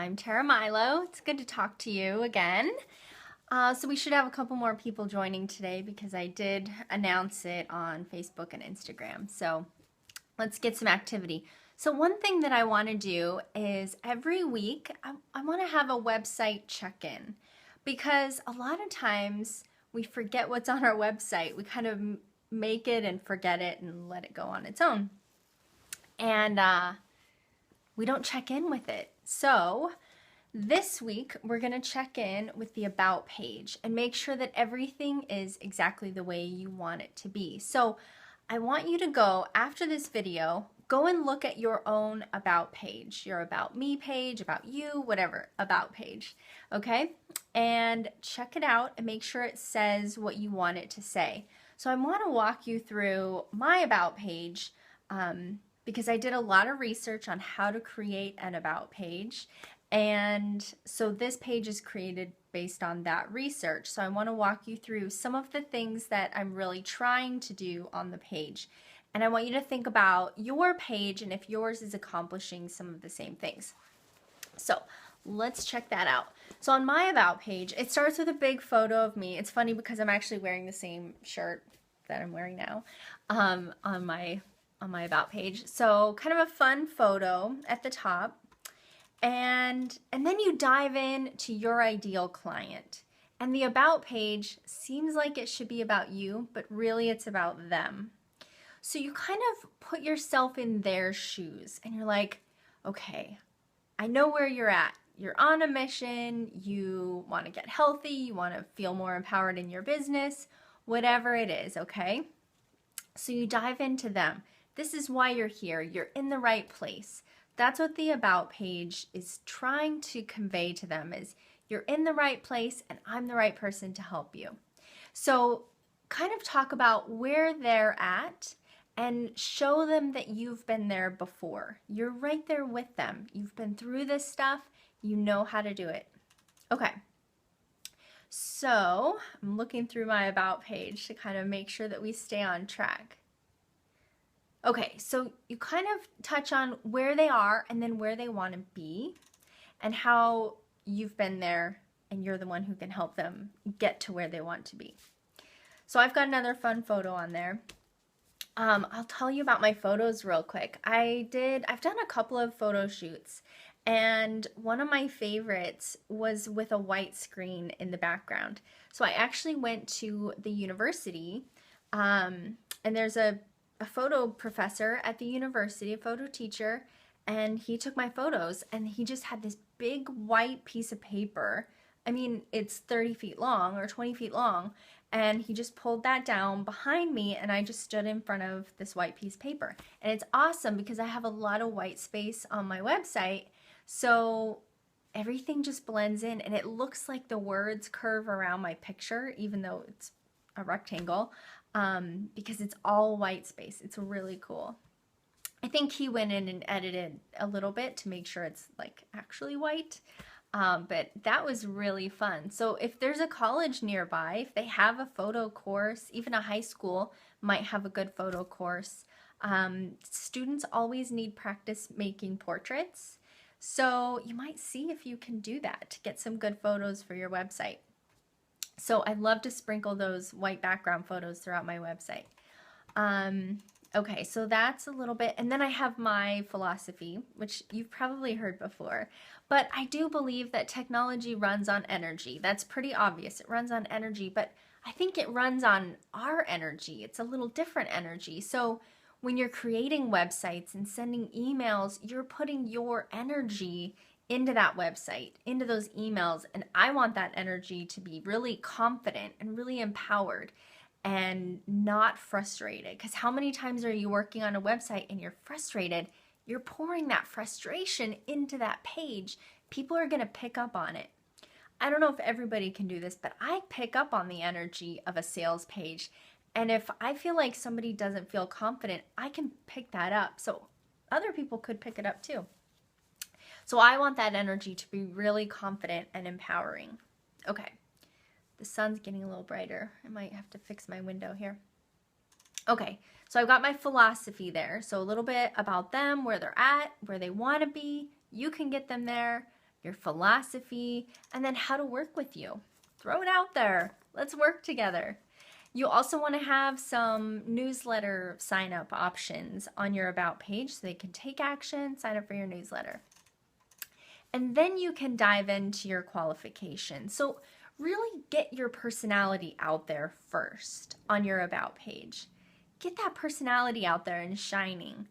I'm Tara Milo. It's good to talk to you again. So we should have a couple more people joining today because I did announce it on Facebook and Instagram. So let's get some activity. So one thing that I want to do is every week I want to have a website check-in because a lot of times we forget what's on our website. We kind of make it and forget it and let it go on its own. And we don't check in with it. So this week, we're going to check in with the About page and make sure that everything is exactly the way you want it to be. So I want you to go, after this video, go and look at your own About page, your About Me page, About You, whatever, About page, okay? And check it out and make sure it says what you want it to say. So I want to walk you through my About page because I did a lot of research on how to create an About page. And so this page is created based on that research. So I want to walk you through some of the things that I'm really trying to do on the page. And I want you to think about your page and if yours is accomplishing some of the same things. So let's check that out. So on my About page, it starts with a big photo of me. It's funny because I'm actually wearing the same shirt that I'm wearing now on my About page. So kind of a fun photo at the top. And then you dive in to your ideal client. And the About page seems like it should be about you, but really it's about them. So you kind of put yourself in their shoes and you're like, okay, I know where you're at. You're on a mission, you want to get healthy, you want to feel more empowered in your business, whatever it is, okay? So you dive into them. This is why you're here. You're in the right place. That's what the About page is trying to convey to them is you're in the right place and I'm the right person to help you. So kind of talk about where they're at and show them that you've been there before. You're right there with them. You've been through this stuff. You know how to do it. Okay. So I'm looking through my About page to kind of make sure that we stay on track. Okay, so you kind of touch on where they are and then where they want to be and how you've been there and you're the one who can help them get to where they want to be. So I've got another fun photo on there. I'll tell you about my photos real quick. I've done a couple of photo shoots and one of my favorites was with a white screen in the background. So I actually went to the university and there's a photo professor at the university, a photo teacher, and he took my photos and he just had this big white piece of paper. I mean, it's 30 feet long or 20 feet long, and he just pulled that down behind me and I just stood in front of this white piece of paper. And it's awesome because I have a lot of white space on my website, so everything just blends in and it looks like the words curve around my picture even though it's a rectangle. Because it's all white space. It's really cool. I think he went in and edited a little bit to make sure it's like actually white. But that was really fun. So if there's a college nearby, if they have a photo course, even a high school might have a good photo course. Students always need practice making portraits. So you might see if you can do that to get some good photos for your website. So I love to sprinkle those white background photos throughout my website. Okay, so that's a little bit, and then I have my philosophy, which you've probably heard before, but I do believe that technology runs on energy. That's pretty obvious. It runs on energy, but I think it runs on our energy. It's a little different energy. So when you're creating websites and sending emails, you're putting your energy into that website, into those emails, and I want that energy to be really confident and really empowered and not frustrated. Because how many times are you working on a website and you're frustrated? You're pouring that frustration into that page. People are going to pick up on it. I don't know if everybody can do this, but I pick up on the energy of a sales page. And if I feel like somebody doesn't feel confident, I can pick that up. So other people could pick it up too. So I want that energy to be really confident and empowering. Okay, the sun's getting a little brighter. I might have to fix my window here. Okay, so I've got my philosophy there. So a little bit about them, where they're at, where they want to be. You can get them there. your philosophy, and then how to work with you. Throw it out there. Let's work together. You also want to have some newsletter sign up options on your About page so they can take action, sign up for your newsletter. And then you can dive into your qualifications. So really get your personality out there first on your About page. Get that personality out there and shining.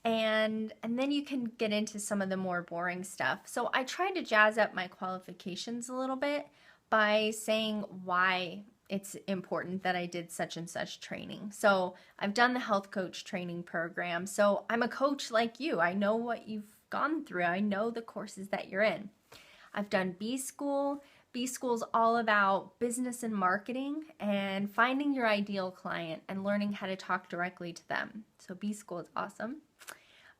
And then you can get into some of the more boring stuff. So I tried to jazz up my qualifications a little bit by saying why it's important that I did such and such training. So I've done the health coach training program. So I'm a coach like you. I know what you've gone through. I know the courses that you're in. I've done B School. B School's all about business and marketing and finding your ideal client and learning how to talk directly to them. So B School is awesome.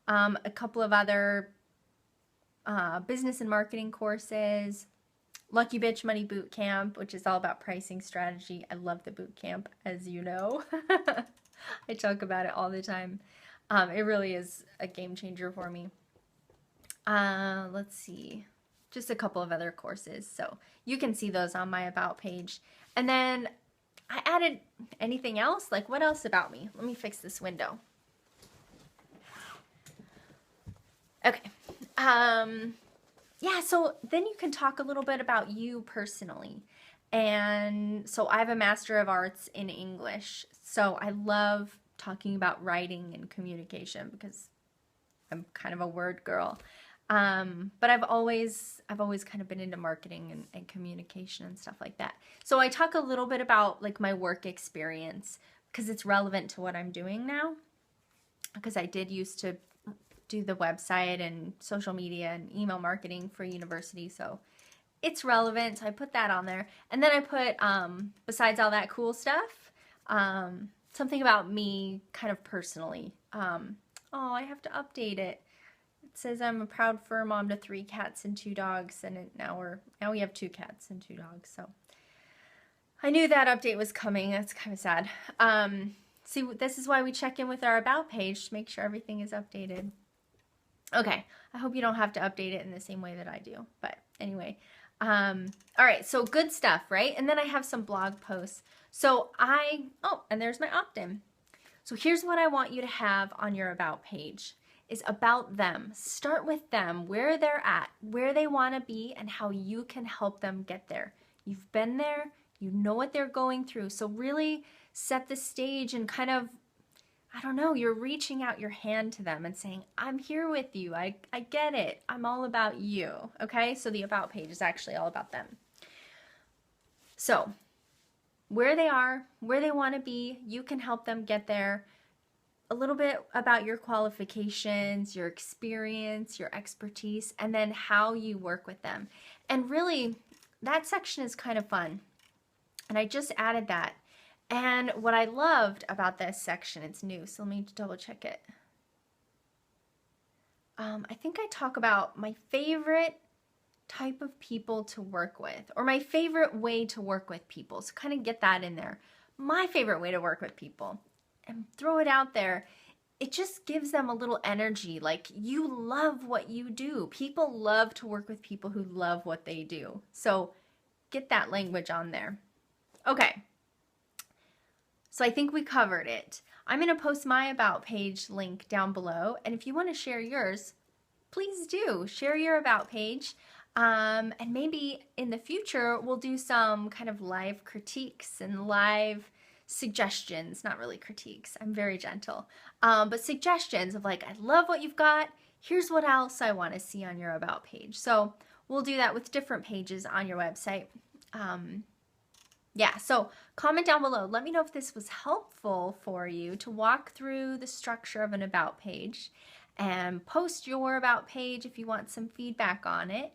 A couple of other business and marketing courses. Lucky Bitch Money Boot Camp, which is all about pricing strategy. I love the boot camp, as you know. I talk about it all the time. It really is a game changer for me. Let's see. Just a couple of other courses. So you can see those on my About page. And then I added anything else. Like, what else about me? Let me fix this window. Okay. Yeah, so then you can talk a little bit about you personally. And so I have a Master of Arts in English. So I love talking about writing and communication because I'm kind of a word girl. But I've always kind of been into marketing and communication and stuff like that. So I talk a little bit about like my work experience because it's relevant to what I'm doing now. Because I did used to do the website and social media and email marketing for university, so it's relevant. So I put that on there. And then I put, besides all that cool stuff, something about me kind of personally. Oh, I have to update it. It says I'm a proud fur mom to 3 cats and 2 dogs, and now we have 2 cats and 2 dogs. So I knew that update was coming. That's kind of sad. See, this is why we check in with our About page to make sure everything is updated. Okay, I hope you don't have to update it in the same way that I do. But anyway, all right, so good stuff, right? And then I have some blog posts. So and there's my opt-in. So here's what I want you to have on your About page is about them. Start with them, where they're at, where they want to be, and how you can help them get there. You've been there, you know what they're going through. So really set the stage and kind of, I don't know, you're reaching out your hand to them and saying, I'm here with you. I get it. I'm all about you. Okay? So the About page is actually all about them. So where they are, where they want to be, you can help them get there. A little bit about your qualifications, your experience, your expertise, and then how you work with them. And really, that section is kind of fun. And I just added that. And what I loved about this section, it's new, so let me double check it. I think I talk about my favorite type of people to work with, or my favorite way to work with people. So kind of get that in there. My favorite way to work with people, and throw it out there. It just gives them a little energy, like you love what you do. People love to work with people who love what they do. So get that language on there. Okay. So I think we covered it. I'm going to post my About page link down below. And if you want to share yours, please do. Share your About page. And maybe in the future, we'll do some kind of live critiques and live suggestions. Not really critiques. I'm very gentle. But suggestions of like, I love what you've got. Here's what else I want to see on your About page. So we'll do that with different pages on your website. Yeah, so comment down below. Let me know if this was helpful for you to walk through the structure of an About page, and post your About page if you want some feedback on it.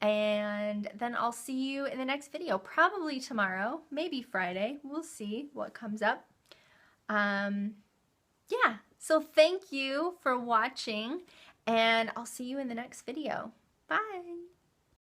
And then I'll see you in the next video, probably tomorrow, maybe Friday. We'll see what comes up. Yeah, so thank you for watching, and I'll see you in the next video. Bye.